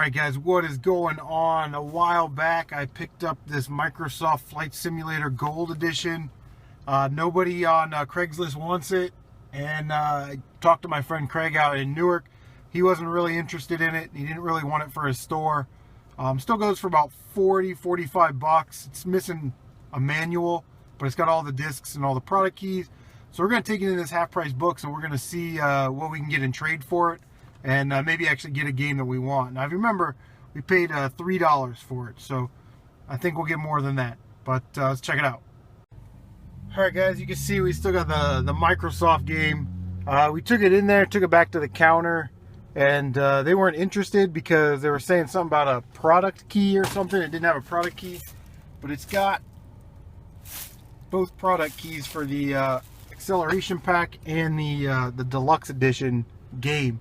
Alright guys, what is going on? A while back I picked up this Microsoft Flight Simulator Gold Edition. Nobody on Craigslist wants it, and I talked to my friend Craig out in Newark. He wasn't really interested in it. He didn't really want it for his store. Still goes for about 45 bucks. It's missing a manual, but it's got all the discs and all the product keys. So we're going to take it in this half-price box, and we're going to see what we can get in trade for it, and maybe actually get a game that we want. Now, if you remember, we paid $3 for it, so I think we'll get more than that. But let's check it out. Alright guys, you can see we still got the Microsoft game. We took it in there, took it back to the counter, and they weren't interested because they were saying something about a product key or something. It didn't have a product key, but it's got both product keys for the acceleration pack and the deluxe edition game.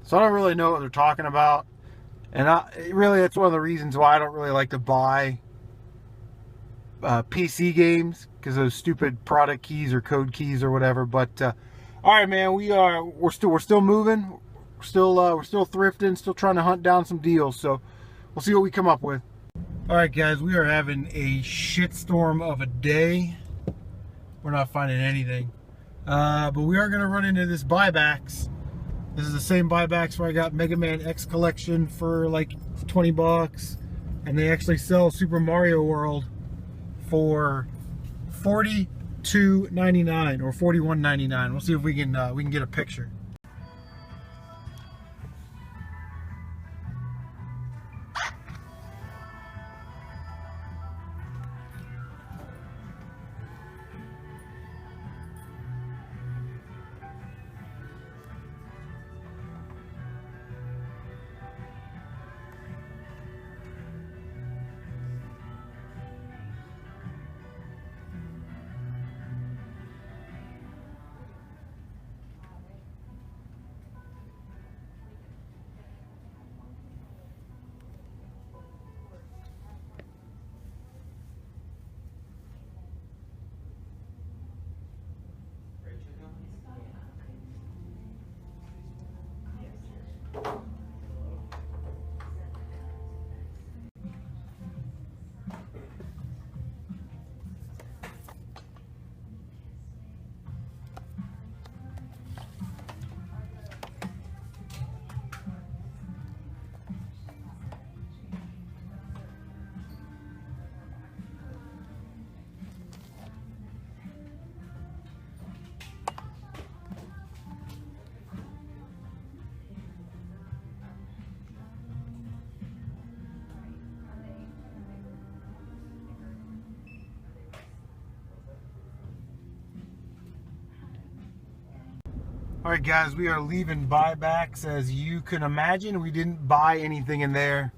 So I don't really know what they're talking about, and really that's one of the reasons why I don't really like to buy PC games, because those stupid product keys or code keys or whatever. But all right, man, we're still moving, we're still thrifting, still trying to hunt down some deals. So we'll see what we come up with. All right, guys, we are having a shitstorm of a day. We're not finding anything, but we are going to run into this buybacks. This is the same buybacks where I got Mega Man X Collection for like 20 bucks, and they actually sell Super Mario World for $42.99 or $41.99. We'll see if we can get a picture. Alright guys, we are leaving buybacks. As you can imagine, we didn't buy anything in there.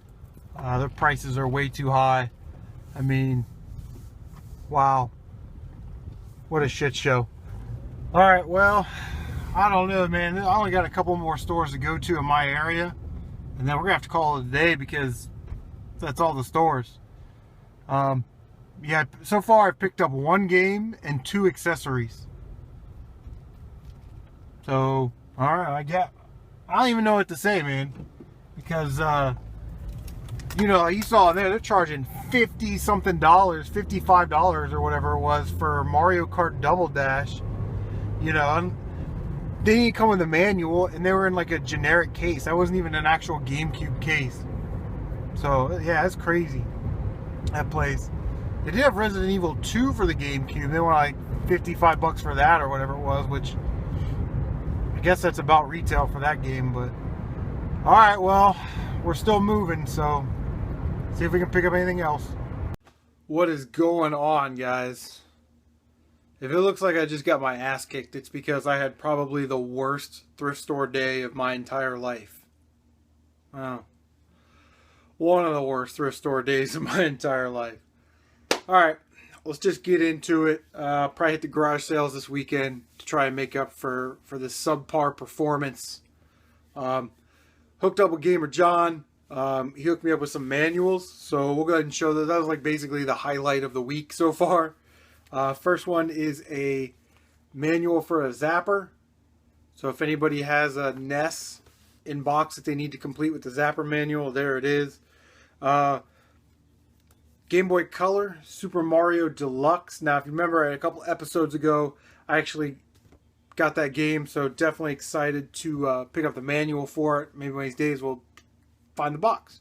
The prices are way too high. I mean, wow. What a shit show. Alright, well, I don't know, man. I only got a couple more stores to go to in my area, and then we're going to have to call it a day because that's all the stores. Yeah, so far I've picked up one game and 2 accessories. So, alright, I don't even know what to say, man. Because, you know, you saw there, they're charging $50-something, $55 or whatever it was for Mario Kart Double Dash. You know, and they didn't come with a manual, and they were in like a generic case. That wasn't even an actual GameCube case. So, yeah, that's crazy. That place. They did have Resident Evil 2 for the GameCube. They were like 55 bucks for that or whatever it was, which I guess that's about retail for that game. But alright, well, we're still moving, so see if we can pick up anything else. What is going on, guys? If it looks like I just got my ass kicked, it's because I had probably the worst thrift store day of my entire life. Wow. One of the worst thrift store days of my entire life. Alright, let's just get into it. Probably hit the garage sales this weekend to try and make up for this subpar performance. Hooked up with Gamer John. He hooked me up with some manuals, so we'll go ahead and show that. That was like basically the highlight of the week so far. First one is a manual for a zapper. So if anybody has a NES in box that they need to complete with the zapper manual. There it is. Game Boy Color, Super Mario Deluxe. Now, if you remember a couple episodes ago, I actually got that game, so definitely excited to pick up the manual for it. Maybe one of these days we'll find the box.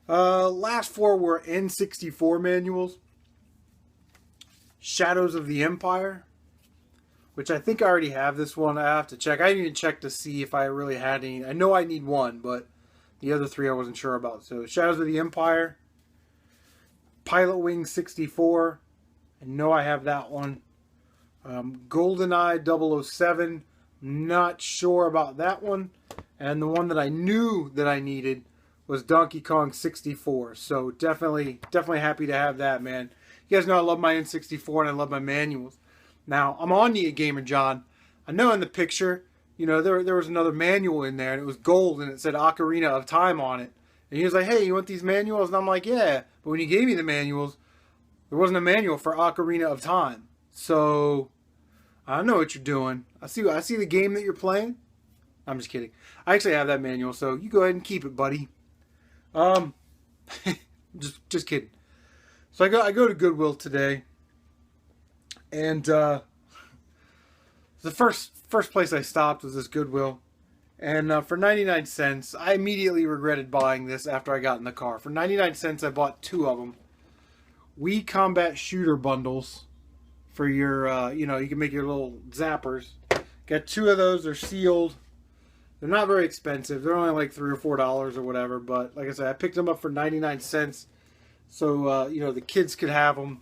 Last four were N64 manuals. Shadows of the Empire, which I think I already have this one. I have to check. I didn't even check to see if I really had any. I know I need one, but the other three I wasn't sure about. So Shadows of the Empire, Pilot Wing 64. I know I have that one. GoldenEye 007. Not sure about that one. And the one that I knew that I needed was Donkey Kong 64. So definitely happy to have that, man. You guys know I love my N64 and I love my manuals. Now, I'm on you, Gamer John. I know in the picture, you know, there was another manual in there, and it was gold, and it said Ocarina of Time on it. And he was like, hey, you want these manuals? And I'm like, yeah. But when you gave me the manuals, there wasn't a manual for Ocarina of Time. So, I don't know what you're doing. I see the game that you're playing. I'm just kidding. I actually have that manual, so you go ahead and keep it, buddy. Just kidding. So I go to Goodwill today, and the first place I stopped was this Goodwill, and for 99 cents, I immediately regretted buying this after I got in the car. For 99 cents, I bought two of them. Wii Combat Shooter bundles for your, you know, you can make your little zappers. Got two of those. They're sealed. They're not very expensive. They're only like $3 or $4 or whatever. But like I said, I picked them up for 99 cents. So, you know, the kids could have them.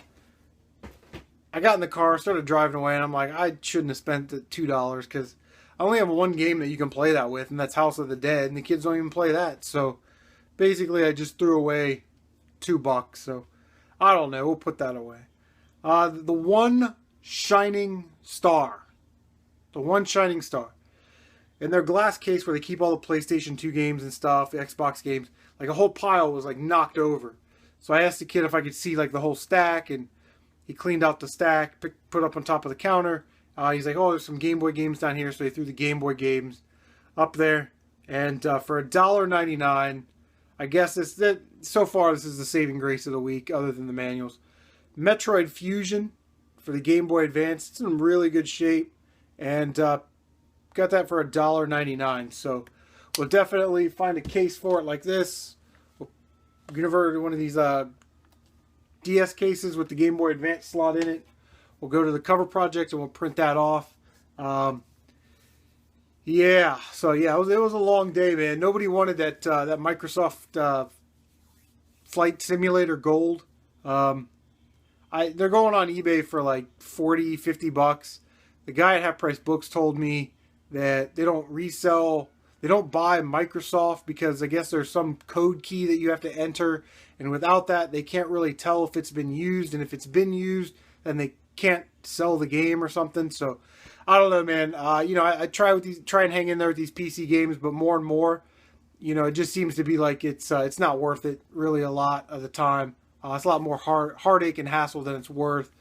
I got in the car, started driving away, and I'm like, I shouldn't have spent the $2 because I only have one game that you can play that with, and that's House of the Dead, and the kids don't even play that. So, basically, I just threw away $2. So, I don't know. We'll put that away. The One Shining Star. The One Shining Star. In their glass case where they keep all the PlayStation 2 games and stuff, the Xbox games, like a whole pile was like knocked over. So I asked the kid if I could see like the whole stack, and he cleaned out the stack, put up on top of the counter. He's like, oh, there's some Game Boy games down here. So he threw the Game Boy games up there. And for $1.99, I guess so far this is the saving grace of the week other than the manuals. Metroid Fusion for the Game Boy Advance. It's in really good shape. And got that for $1.99. So we'll definitely find a case for it like this. We'll convert it to one of these DS cases with the Game Boy Advance slot in it. We'll go to the cover project and we'll print that off. Yeah, so yeah, it was a long day, man. Nobody wanted that Microsoft Flight Simulator Gold. They're going on eBay for like $40-50. The guy at Half Price Books told me that they don't resell, they don't buy Microsoft because I guess there's some code key that you have to enter, and without that they can't really tell if it's been used, and if it's been used then they can't sell the game or something. So I don't know, man. You know, I try and hang in there with these PC games, but more and more, you know, it just seems to be like it's not worth it really a lot of the time. It's a lot more heartache and hassle than it's worth,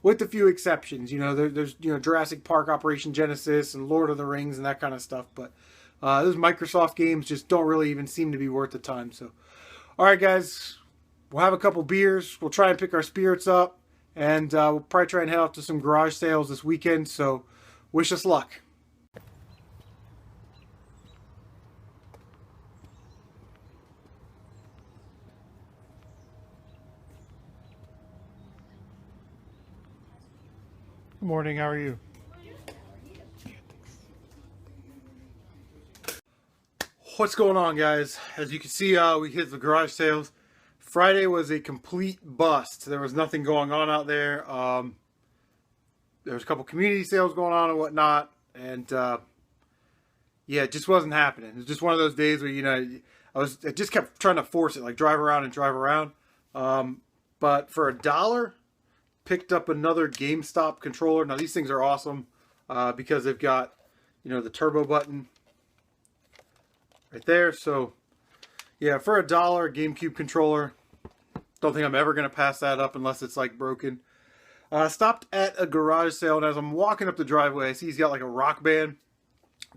with a few exceptions. You know, there's you know, Jurassic Park, Operation Genesis, and Lord of the Rings and that kind of stuff. But those Microsoft games just don't really even seem to be worth the time. So, all right, guys, we'll have a couple beers. We'll try and pick our spirits up, and we'll probably try and head out to some garage sales this weekend. So, wish us luck. Good morning, how are you? What's going on, guys? As you can see, we hit the garage sales. Friday was a complete bust. There was nothing going on out there. There was a couple community sales going on and whatnot, and yeah, it just wasn't happening. It was just one of those days where, you know, I just kept trying to force it, like drive around and drive around. But for $1, picked up another GameStop controller. Now these things are awesome because they've got, you know, the turbo button right there. So yeah, for $1, GameCube controller. Don't think I'm ever going to pass that up unless it's like broken. Stopped at a garage sale, and as I'm walking up the driveway, I see he's got like a Rock Band.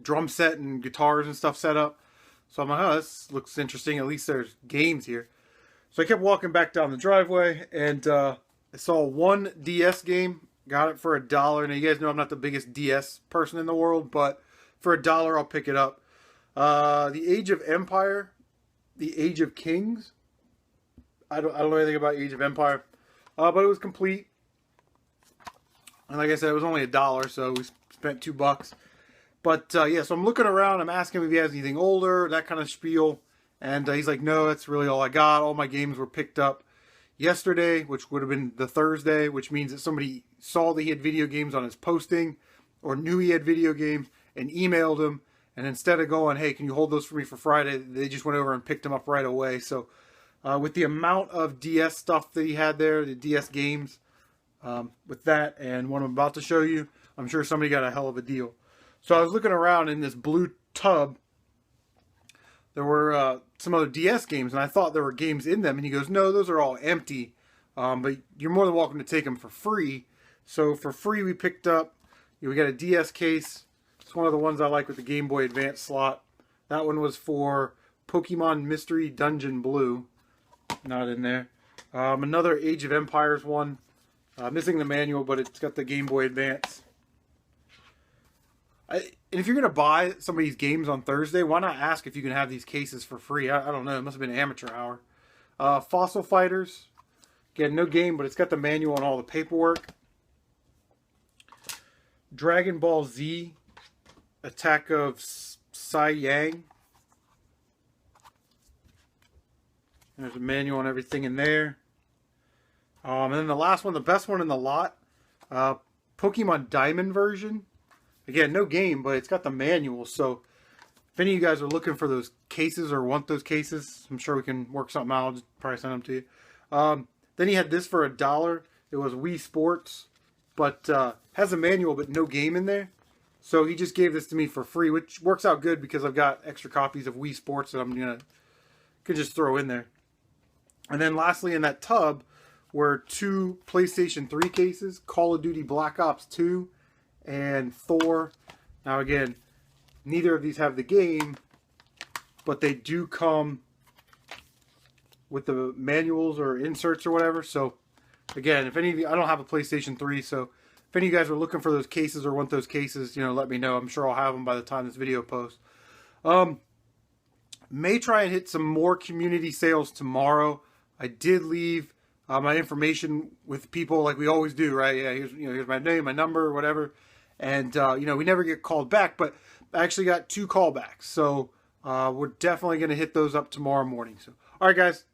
drum set and guitars and stuff set up. So I'm like, oh, this looks interesting. At least there's games here. So I kept walking back down the driveway, and I saw one DS game. Got it for $1. Now, you guys know I'm not the biggest DS person in the world, but for $1, I'll pick it up. The Age of Empire, the Age of Kings. I don't know anything about Age of Empire, but it was complete. And like I said, it was only $1, so we spent $2. But yeah, so I'm looking around. I'm asking him if he has anything older, that kind of spiel. And he's like, no, that's really all I got. All my games were picked up yesterday, which would have been the Thursday, which means that somebody saw that he had video games on his posting or knew he had video games and emailed him. And instead of going, hey, can you hold those for me for Friday, they just went over and picked them up right away. So with the amount of DS stuff that he had there, the DS games, with that and what I'm about to show you, I'm sure somebody got a hell of a deal. So I was looking around in this blue tub. There were some other DS games, and I thought there were games in them. And he goes, no, those are all empty. But you're more than welcome to take them for free. So for free, we picked up, we got a DS case. It's one of the ones I like with the Game Boy Advance slot. That one was for Pokemon Mystery Dungeon Blue. Not in there. Another Age of Empires one. Missing the manual, but it's got the Game Boy Advance. And if you're going to buy some of these games on Thursday, why not ask if you can have these cases for free? I don't know. It must have been amateur hour. Fossil Fighters. Again, no game, but it's got the manual and all the paperwork. Dragon Ball Z. Attack of Sai Yang. And there's a manual and everything in there. And then the last one, the best one in the lot. Pokemon Diamond version. Again, no game, but it's got the manual. So if any of you guys are looking for those cases or want those cases, I'm sure we can work something out. I'll just probably send them to you. Then he had this for $1. It was Wii Sports, but has a manual but no game in there. So he just gave this to me for free, which works out good because I've got extra copies of Wii Sports that I'm could just throw in there. And then lastly, in that tub were 2 PlayStation 3 cases, Call of Duty Black Ops 2 and Thor. Now again, neither of these have the game, but they do come with the manuals or inserts or whatever. So again, if any of you, I don't have a PlayStation 3, so if any of you guys are looking for those cases or want those cases, let me know. I'm sure I'll have them by the time this video posts. May try and hit some more community sales tomorrow. I did leave my information with people like we always do, right? Yeah, here's my name, my number, whatever. And, we never get called back, but I actually got 2 callbacks. So we're definitely going to hit those up tomorrow morning. So, all right, guys.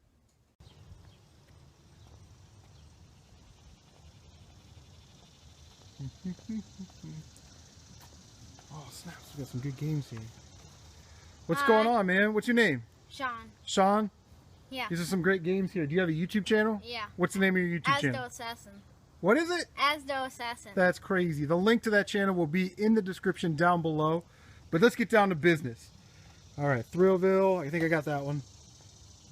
Oh, snaps. We got some good games here. What's going on, man? What's your name? Sean. Sean? Yeah. These are some great games here. Do you have a YouTube channel? Yeah. What's the name of your YouTube channel? Azdo Assasin. What is it? Azdo Assasin. That's crazy. The link to that channel will be in the description down below. But let's get down to business. All right, Thrillville. I think I got that one.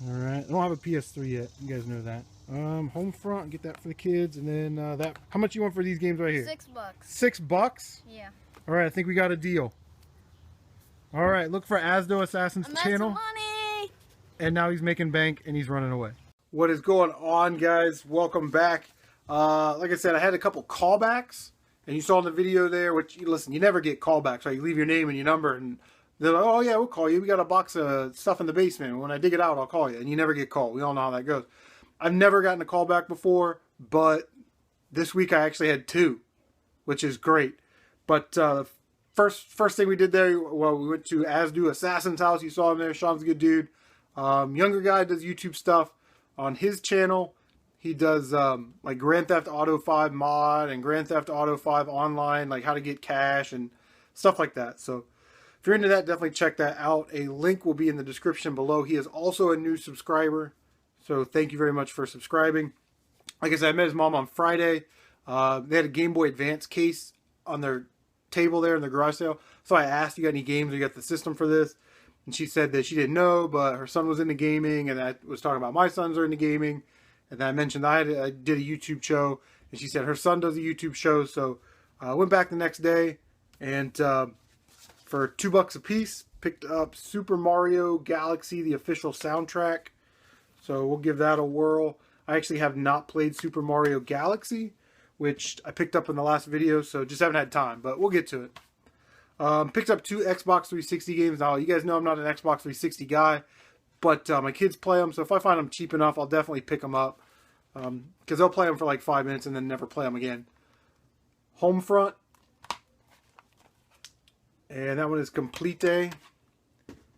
All right. I don't have a PS3 yet. You guys know that. Homefront. Get that for the kids. And then that. How much you want for these games right here? $6. $6? Yeah. All right. I think we got a deal. All right. Look for Azdo Assassin's channel. Money. And now he's making bank and he's running away. What is going on, guys? Welcome back. Like I said, I had a couple callbacks, and you saw in the video there, which, listen, you never get callbacks, right? You leave your name and your number, and they're like, oh, yeah, we'll call you. We got a box of stuff in the basement. When I dig it out, I'll call you. And you never get called. We all know how that goes. I've never gotten a callback before, but this week I actually had 2, which is great. But the first thing we did there, well, we went to Azdo Assassin's house. You saw him there. Sean's a good dude. Younger guy, does YouTube stuff. On his channel, he does like Grand Theft Auto 5 mod and Grand Theft Auto 5 online, like how to get cash and stuff like that. So if you're into that, definitely check that out. A link will be in the description below. He is also a new subscriber, so thank you very much for subscribing. Like I said, I met his mom on Friday. They had a Game Boy Advance case on their table there in the garage sale. So I asked, you got any games? You got the system for this? And she said that she didn't know, but her son was into gaming, and I was talking about my sons are into gaming. And then I mentioned I did a YouTube show, and she said her son does a YouTube show. So I went back the next day, and for for $2 a piece. Picked up Super Mario Galaxy, the official soundtrack. So we'll give that a whirl. I actually have not played Super Mario Galaxy, which I picked up in the last video, so just haven't had time, but we'll get to it. Picked up 2 Xbox 360 games. Now, you guys know I'm not an Xbox 360 guy, but my kids play them, so if I find them cheap enough, I'll definitely pick them up. Because they'll play them for like 5 minutes and then never play them again. Homefront. And that one is Complete.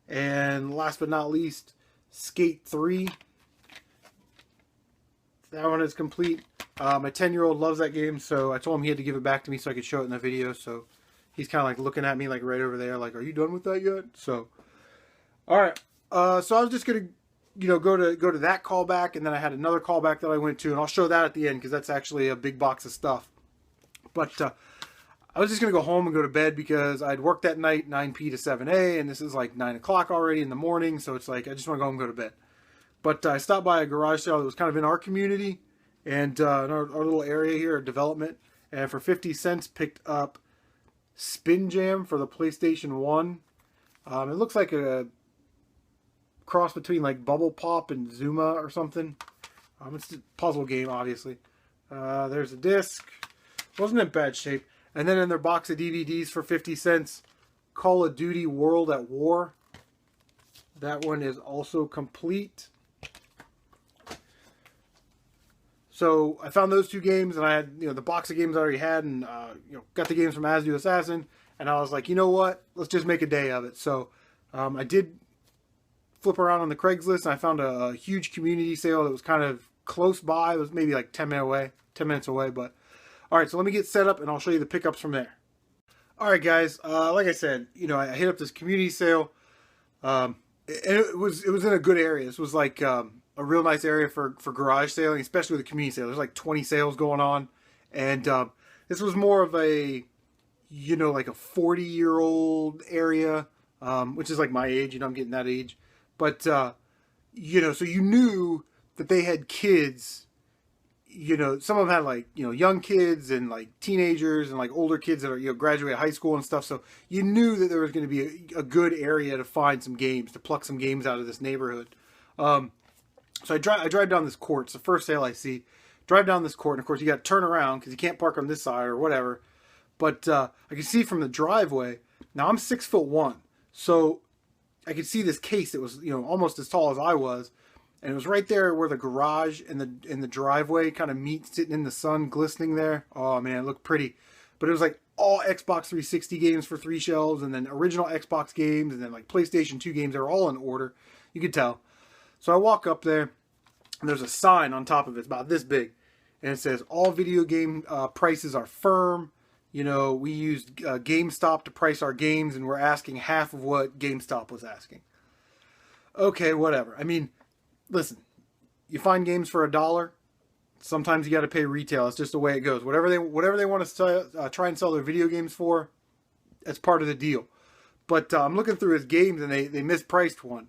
And last but not least, Skate 3. That one is complete. My 10-year-old loves that game, so I told him he had to give it back to me so I could show it in the video. So he's kind of like looking at me like right over there, like, "Are you done with that yet?" So, all right. So I was just gonna, go to that callback, and then I had another callback that I went to, and I'll show that at the end because that's actually a big box of stuff. But I was just gonna go home and go to bed because I'd worked that night 9 p to 7 a, and this is like 9 o'clock already in the morning, so it's like I just want to go home and go to bed. But I stopped by a garage sale that was kind of in our community and in our little area here, development, and for 50 cents picked up Spin Jam for the PlayStation 1. It looks like a cross between like Bubble Pop and Zuma or something. It's a puzzle game, obviously. There's a disc. Wasn't in bad shape. And then in their box of DVDs for 50 cents, Call of Duty World at War. That one is also complete. So I found those 2 games, and I had the box of games I already had, and got the games from Azdo Assasin, and I was like, you know what? Let's just make a day of it. So I did flip around on the Craigslist, and I found a huge community sale that was kind of close by. It was maybe like 10 minutes away, but all right. So let me get set up, and I'll show you the pickups from there. All right, guys. Like I said, I hit up this community sale, and it was in a good area. This was like a real nice area for garage sailing, especially with the community sale. There's like 20 sales going on, and this was more of a, like a 40-year-old area, which is like my age. I'm getting that age, but so you knew that they had kids. Some of them had like young kids and like teenagers and like older kids that are graduate high school and stuff. So you knew that there was going to be a good area to find some games, to pluck some games out of this neighborhood. So I drive down this court. It's the first sale I see. Drive down this court, and of course you got to turn around because you can't park on this side or whatever. But I can see from the driveway. Now I'm 6'1", so I could see this case that was almost as tall as I was, and it was right there where the garage and the driveway kind of meet, sitting in the sun, glistening there. Oh man, it looked pretty. But it was like all Xbox 360 games for 3 shelves, and then original Xbox games, and then like PlayStation 2 games. They were all in order. You could tell. So I walk up there, and there's a sign on top of it. It's about this big. And it says, all video game prices are firm. We used GameStop to price our games, and we're asking half of what GameStop was asking. Okay, whatever. I mean, listen, you find games for $1. Sometimes you got to pay retail. It's just the way it goes. Whatever they want to try and sell their video games for, that's part of the deal. But I'm looking through his games, and they mispriced one.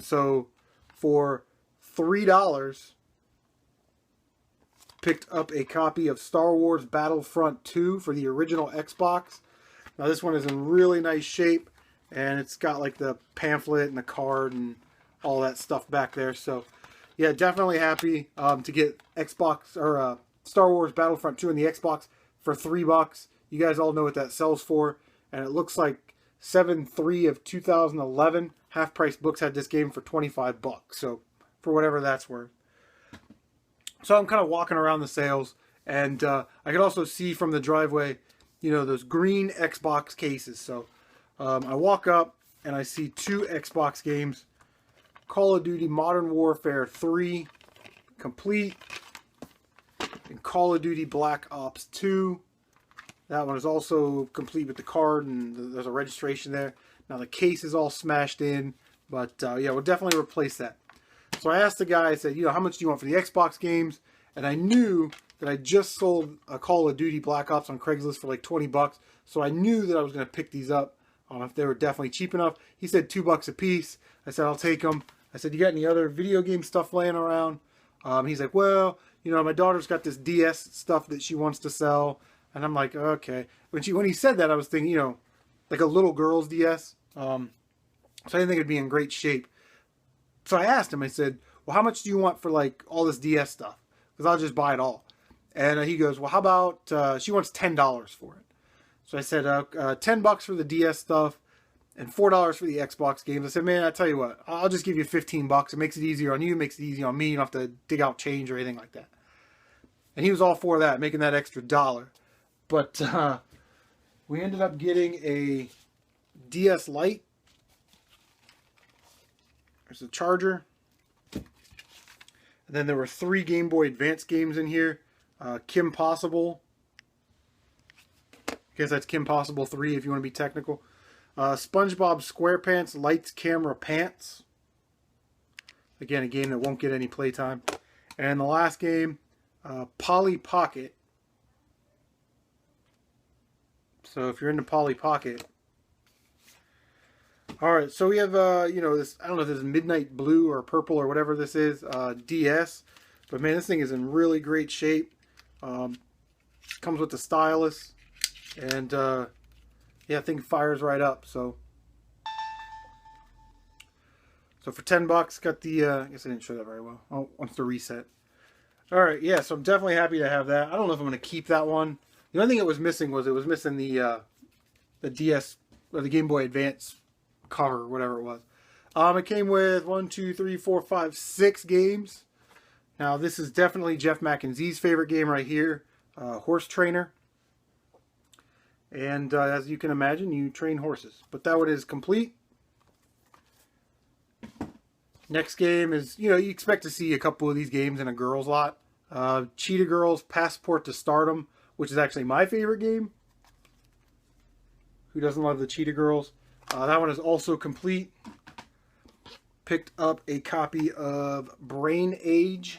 So for $3, picked up a copy of Star Wars Battlefront 2 for the original Xbox. Now this one is in really nice shape, and it's got like the pamphlet and the card and all that stuff back there. So yeah, definitely happy to get Xbox or Star Wars Battlefront 2 on the Xbox for $3. You guys all know what that sells for, and it looks like 7/3 of 2011. Half Price Books had this game for $25. So for whatever that's worth. So I'm kind of walking around the sales, and I could also see from the driveway, those green Xbox cases. So I walk up, and I see 2 Xbox games. Call of Duty Modern Warfare 3, complete. And Call of Duty Black Ops 2. That one is also complete with the card, and there's a registration there. Now the case is all smashed in, but yeah, we'll definitely replace that. So I asked the guy, I said, how much do you want for the Xbox games? And I knew that I just sold a Call of Duty Black Ops on Craigslist for like $20. So I knew that I was going to pick these up if they were definitely cheap enough. He said $2 a piece. I said, I'll take them. I said, you got any other video game stuff laying around? He's like, well, my daughter's got this DS stuff that she wants to sell. And I'm like, okay. When he said that, I was thinking, like a little girl's DS. So I didn't think it'd be in great shape. So I asked him, I said, well, how much do you want for like all this DS stuff? Because I'll just buy it all. And he goes, well, how about, she wants $10 for it. So I said, $10 for the DS stuff and $4 for the Xbox games. I said, man, I tell you what, I'll just give you $15. It makes it easier on you, it makes it easy on me. You don't have to dig out change or anything like that. And he was all for that, making that extra $1. But we ended up getting a DS Lite. There's a charger. And then there were 3 Game Boy Advance games in here. Kim Possible. I guess that's Kim Possible 3 if you want to be technical. SpongeBob SquarePants Lights Camera Pants. Again, a game that won't get any playtime. And the last game, Polly Pocket. So if you're into Polly Pocket. Alright, so we have, you know, this, I don't know if this is Midnight Blue or Purple or whatever this is, DS. But man, this thing is in really great shape. Comes with the stylus. And, yeah, I think it fires right up. So for $10, got the, I guess I didn't show that very well. Oh, wants to reset. Alright, yeah, so I'm definitely happy to have that. I don't know if I'm going to keep that one. The only thing it was missing the DS, or the Game Boy Advance cover, or whatever it was. It came with 1, 2, 3, 4, 5, 6 games. Now, this is definitely Jeff McKenzie's favorite game right here, Horse Trainer. And as you can imagine, you train horses. But that one is complete. Next game is, you know, you expect to see a couple of these games in a girls lot. Cheetah Girls Passport to Stardom, which is actually my favorite game. Who doesn't love the Cheetah Girls? That one is also complete. Picked up a copy of Brain Age.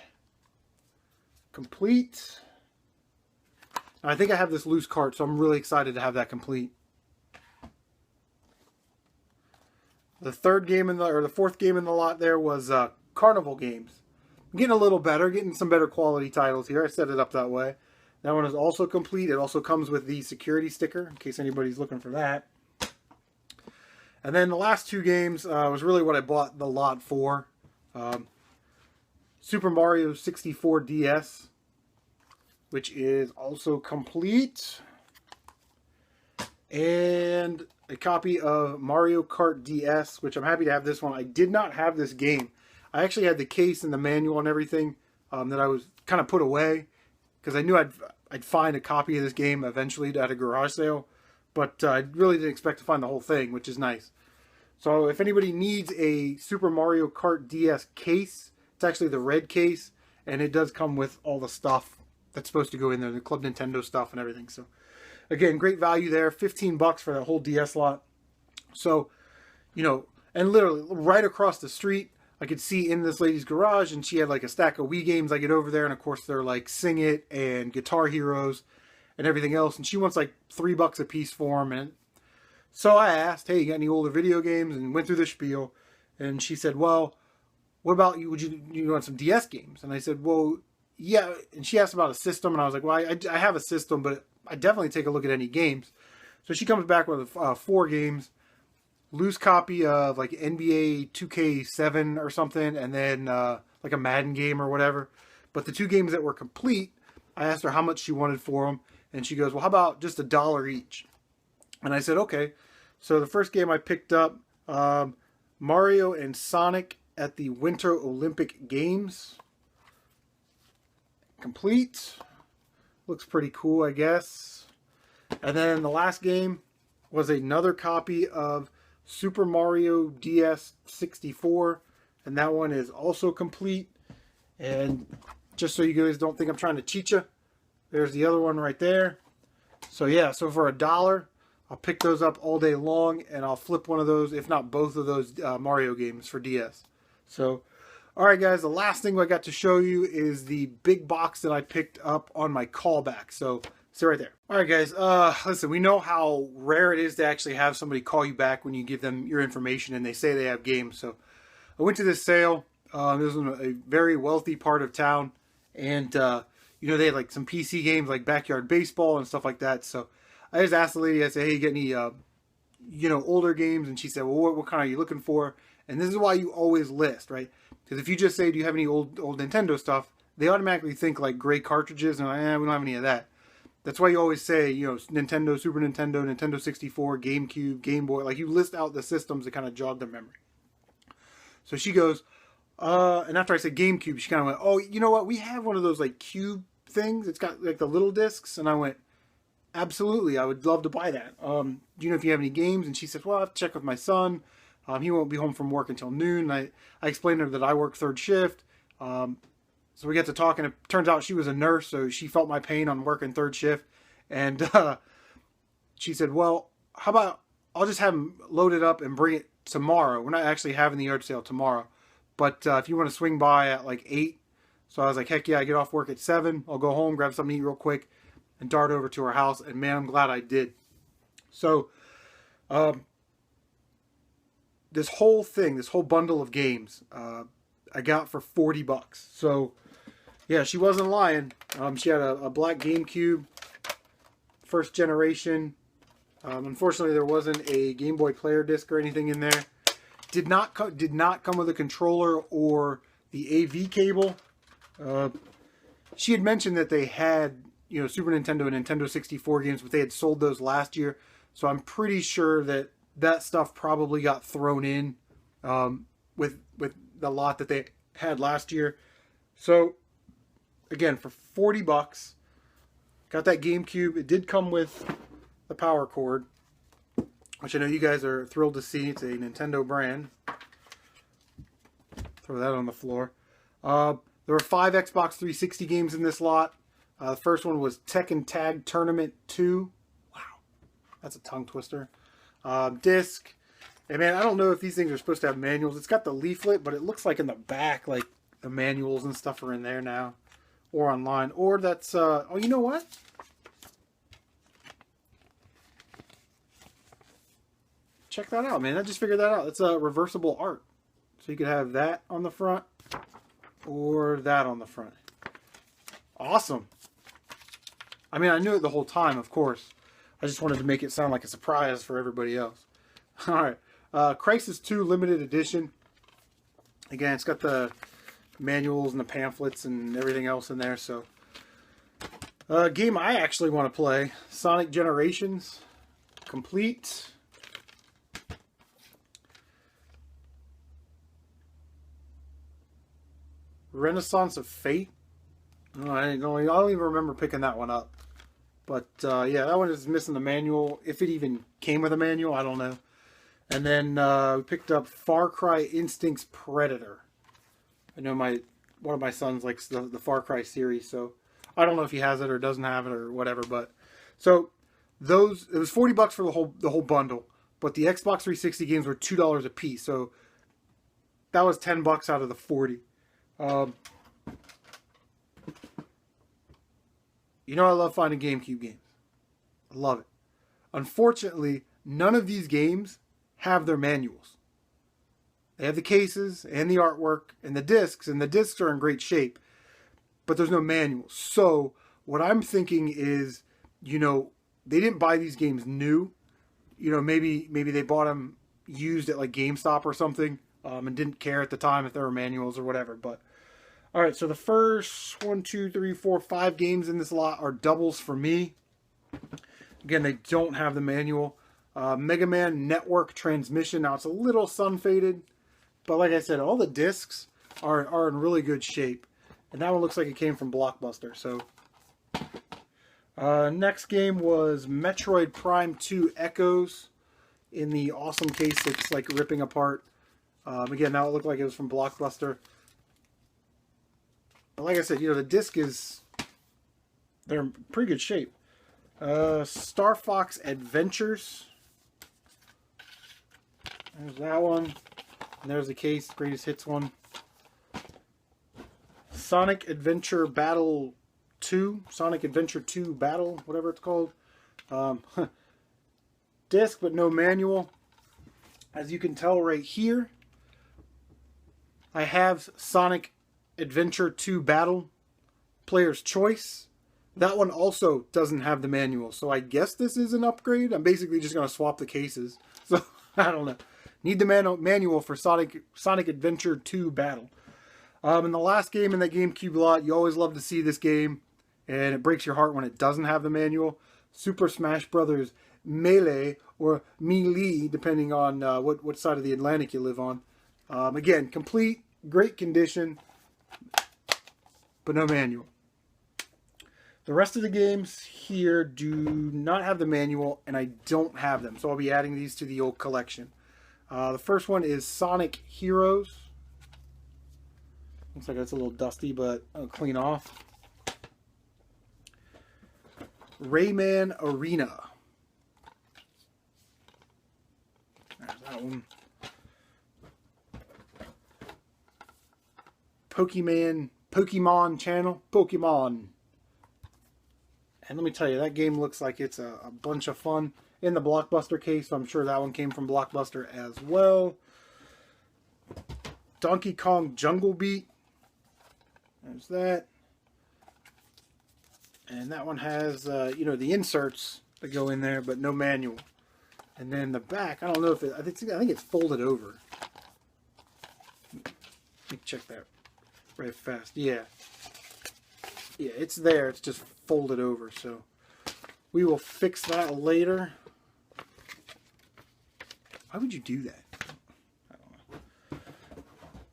Complete. I think I have this loose cart, so I'm really excited to have that complete. The fourth game in the lot there was Carnival Games. I'm getting a little better, getting some better quality titles here. I set it up that way. That one is also complete. It also comes with the security sticker, in case anybody's looking for that. And then the last 2 games was really what I bought the lot for. Super Mario 64 DS, which is also complete. And a copy of Mario Kart DS, which I'm happy to have this one. I did not have this game. I actually had the case and the manual and everything that I was kind of put away because I knew I'd find a copy of this game eventually at a garage sale, but I really didn't expect to find the whole thing, which is nice. So if anybody needs a Super Mario Kart DS case, it's actually the red case, and it does come with all the stuff that's supposed to go in there, the Club Nintendo stuff and everything. So again, great value there, $15 for that whole DS lot. So, you know, and literally right across the street, I could see in this lady's garage, and she had like a stack of Wii games. I get over there, and of course they're like Sing It and Guitar Heroes and everything else, and she wants like $3 a piece for them. And so I asked, hey, you got any older video games? And went through the spiel, and she said, well, what about you? Would you want some DS games? And I said, well, yeah. And she asked about a system, and I was like, well, I have a system, but I definitely take a look at any games. So she comes back with 4 games, loose copy of like NBA 2K7 or something, and then like a Madden game or whatever. But the 2 games that were complete, I asked her how much she wanted for them, and she goes, well, how about just $1 each? And I said, okay. So the first game I picked up, Mario and Sonic at the Winter Olympic Games. Complete. Looks pretty cool, I guess. And then the last game was another copy of Super Mario DS 64. And that one is also complete. And just so you guys don't think I'm trying to cheat you, there's the other one right there. So yeah, so for $1, I'll pick those up all day long, and I'll flip one of those, if not both of those Mario games for DS. So, alright guys, the last thing I got to show you is the big box that I picked up on my callback. So, see right there. Alright guys, listen, we know how rare it is to actually have somebody call you back when you give them your information and they say they have games. So, I went to this sale. This was in a very wealthy part of town, and you know, they had like some PC games like Backyard Baseball and stuff like that. So I just asked the lady, I said, hey, you got any older games, and she said, well, what kind are you looking for? And this is why you always list, right? Because if you just say, do you have any old Nintendo stuff, they automatically think like gray cartridges, and we don't have any of that. That's why you always say, Nintendo, Super Nintendo, Nintendo 64, GameCube, Game Boy. Like, you list out the systems that kind of jog their memory. So she goes, and after I said GameCube, she kind of went, oh, you know what? We have one of those, like, cube things. It's got, like, the little discs. And I went, absolutely, I would love to buy that. Do you know if you have any games? And she said, well, I have to check with my son. He won't be home from work until noon. And I explained to her that I work third shift. So we got to talk, and it turns out she was a nurse, so she felt my pain on working third shift. And she said, well, how about I'll just have them load it up and bring it tomorrow. We're not actually having the yard sale tomorrow. But if you want to swing by at like 8. So I was like, heck yeah, I get off work at 7. I'll go home, grab something to eat real quick, and dart over to her house. And man, I'm glad I did. So this whole bundle of games, I got for $40. So yeah, she wasn't lying. She had a black GameCube, first generation. Unfortunately, there wasn't a Game Boy Player disc or anything in there. Did not come with a controller or the AV cable. She had mentioned that they had Super Nintendo and Nintendo 64 games, but they had sold those last year. So I'm pretty sure that stuff probably got thrown in with the lot that they had last year. So again, for $40, got that GameCube. It did come with the power cord, which I know you guys are thrilled to see. It's a Nintendo brand. Throw that on the floor. There were 5 Xbox 360 games in this lot. The first one was Tekken Tag Tournament 2. Wow, that's a tongue twister. Disc. And man, I don't know if these things are supposed to have manuals. It's got the leaflet, but it looks like in the back, like the manuals and stuff are in there now. Or online. Or that's, oh, you know what? Check that out, man. I just figured that out. It's a reversible art. So you could have that on the front or that on the front. Awesome. I mean, I knew it the whole time, of course. I just wanted to make it sound like a surprise for everybody else. All right. Crisis 2 Limited Edition. Again, it's got the manuals and the pamphlets and everything else in there. So, game I actually want to play, Sonic Generations, complete. Renaissance of Fate. Oh, I don't even remember picking that one up. But yeah, that one is missing the manual. If it even came with a manual, I don't know. And then we picked up Far Cry Instincts Predator. I know one of my sons likes the Far Cry series, so I don't know if he has it or doesn't have it or whatever. But so it was $40 for the whole bundle, but the Xbox 360 games were $2 a piece, so that was $10 out of the 40. I love finding GameCube games. I love it. Unfortunately, none of these games have their manuals. They have the cases and the artwork and the discs are in great shape, but there's no manuals. So what I'm thinking is, they didn't buy these games new. Maybe they bought them used at like GameStop or something, and didn't care at the time if there were manuals or whatever. But all right, so the first 1, 2, 3, 4, 5 games in this lot are doubles for me. Again, they don't have the manual. Mega Man Network Transmission. Now it's a little sun faded, but like I said, all the discs are in really good shape. And that one looks like it came from Blockbuster. So next game was Metroid Prime 2 Echoes in the awesome case that's like ripping apart. Again, now it looked like it was from Blockbuster. But like I said, the disc they're in pretty good shape. Star Fox Adventures. There's that one. And there's the case, greatest hits one. Sonic Adventure Battle 2. Sonic Adventure 2 Battle, whatever it's called. Disc, but no manual. As you can tell right here, I have Sonic Adventure 2 Battle, Player's Choice. That one also doesn't have the manual, so I guess this is an upgrade. I'm basically just going to swap the cases. So, I don't know. Need the manual for Sonic Adventure 2 Battle. And the last game in the GameCube lot, you always love to see this game, and it breaks your heart when it doesn't have the manual. Super Smash Bros. Melee, or Melee, depending on what side of the Atlantic you live on. Again, complete, great condition, but no manual. The rest of the games here do not have the manual, and I don't have them, so I'll be adding these to the old collection. The first one is Sonic Heroes. Looks like it's a little dusty, but I'll clean off. Rayman Arena. There's that one. Pokemon channel. Pokemon. And let me tell you, that game looks like it's a bunch of fun. In the Blockbuster case, so I'm sure that one came from Blockbuster as well. Donkey Kong Jungle Beat. There's that. And that one has, the inserts that go in there, but no manual. And then the back, I don't know if I think it's folded over. Let me check that right fast. Yeah. Yeah, it's there. It's just folded over. So we will fix that later. Why would you do that?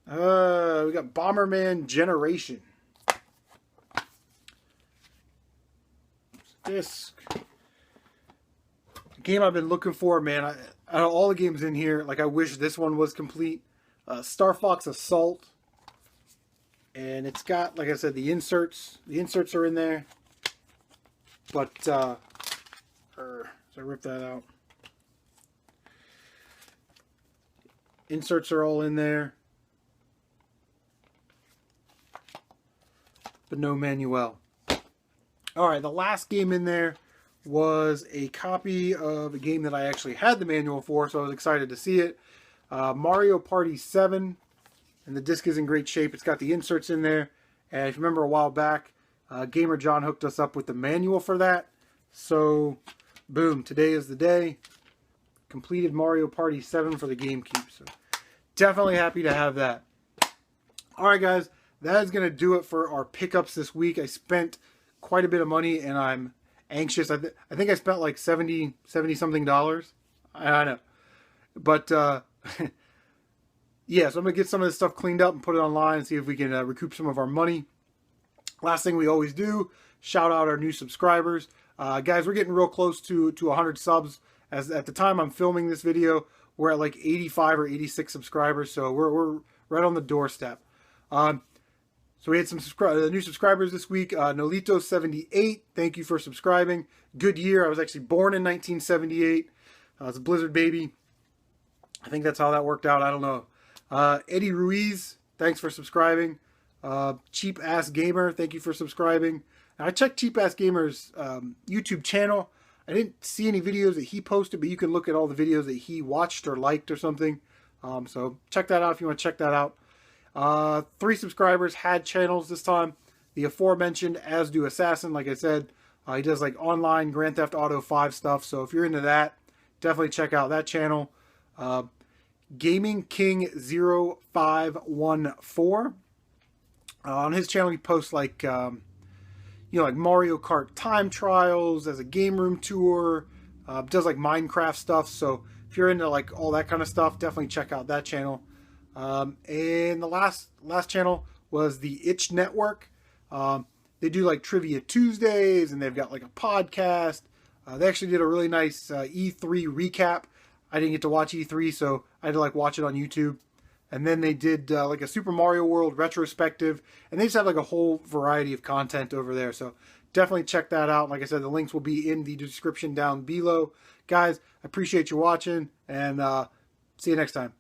I don't know. We got Bomberman Generation. Disc. Game I've been looking for, man. Out of all the games in here, like I wish this one was complete. Star Fox Assault. And it's got, like I said, the inserts. The inserts are in there. But, so I rip that out. Inserts are all in there. But no manual. Alright, the last game in there was a copy of a game that I actually had the manual for, so I was excited to see it. Mario Party 7. And the disc is in great shape. It's got the inserts in there. And if you remember a while back, Gamer John hooked us up with the manual for that. So, boom, today is the day. Completed Mario Party 7 for the GameCube. So, definitely happy to have that. Alright guys, that is going to do it for our pickups this week. I spent quite a bit of money and I'm anxious. I think I spent like $70 something. I know. But, yeah, so I'm going to get some of this stuff cleaned up and put it online and see if we can recoup some of our money. Last thing we always do, shout out our new subscribers. Guys, we're getting real close to 100 subs. As at the time I'm filming this video, we're at like 85 or 86 subscribers, so we're right on the doorstep. So we had some new subscribers this week. Nolito78, thank you for subscribing. Good year. I was actually born in 1978. I was a Blizzard baby. I think that's how that worked out. I don't know. Eddie Ruiz, thanks for subscribing. Cheap Ass Gamer, thank you for subscribing. Now, I checked Cheap Ass Gamer's YouTube channel. I didn't see any videos that he posted, but you can look at all the videos that he watched or liked or something. So check that out if you want to check that out. 3 subscribers had channels this time. The aforementioned Azdo Assasin, like I said, he does like online Grand Theft Auto 5 stuff. So if you're into that, definitely check out that channel. Gaming King 0514. On his channel, he posts like, like Mario Kart time trials, as a game room tour, does like Minecraft stuff. So if you're into like all that kind of stuff, definitely check out that channel. And the last channel was the Itch Network. They do like Trivia Tuesdays, and they've got like a podcast. They actually did a really nice E3 recap. I didn't get to watch E3, so I had to like watch it on YouTube. And then they did like a Super Mario World retrospective, and they just have like a whole variety of content over there. So definitely check that out. Like I said, the links will be in the description down below. Guys, I appreciate you watching, and see you next time.